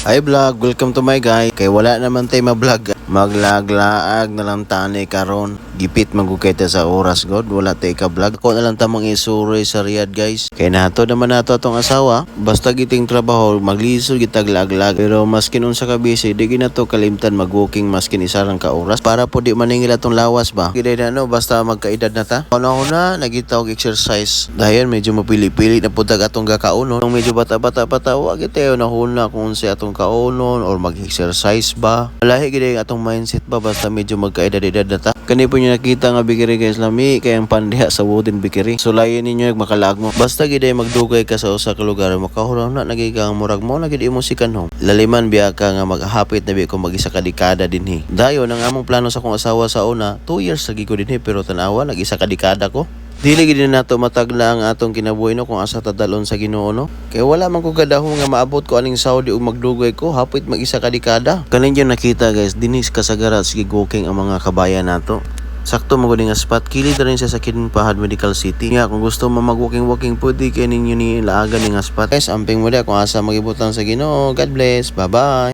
Hi vlog, welcome to my guy. Kay wala naman tayo ma-vlog. Maglaglaag na lang tani karon. Gipit magugay ta sa oras god. Wala tayo ka-vlog. Ako na lang tamang isuroy sa Riyadh guys. Kay nato naman nato atong asawa. Basta giting trabaho, maglisod gitag lag-lag. Pero maskin unsa ka busy, di ginato kalimtan mag-walking maskin isa lang ka oras. Para po di maningil atong lawas ba. Giday na no, basta magkaedad na ta. Una nagitaw exercise. Dayon medyo mapili-pili na putag atong gakaunon. Nung medyo bata-bata pa ta, wag tayo nahuna kung sa atong kaunon or mag-exercise ba. Malahi gid atong mindset ba basta medyo magkaedad-edad na ta. Kani po nyo nakita nga bikiri guys lami kay ang pandiha sa wooden bikiri. Sulayan ninyo makalag mo. Basta gid magdugay ka sa usa ka lugar makahulaw na nagigang murag mo na gid imo sikanhong. Laliman biya ka nga maghapit na bi ko mag-isa ka dekada dinhi. Dayon ang among plano sa akong asawa sa una, 2 years lagi ko dinhi pero tanawa nag-isa ka dekada ko. Dili gid nato matagla ang atong kinabuhi no kung asa tadalon sa Ginoo no. Kay wala man ko kadahong nga maabot ko aning Saudi ug magdugay ko hapit mag-isa ka dekada. Kanin yung nakita guys, dinis kasagara sige walking ang mga kabayan nato. Sakto mo nga spot, kilid rin siya sa Kinpahad Medical City. Nga kung gusto mo mag-walking pwede kay ninyo ni laagan nga spot. Guys, amping mo kung asa magibutang sa Ginoo. God bless. Bye-bye.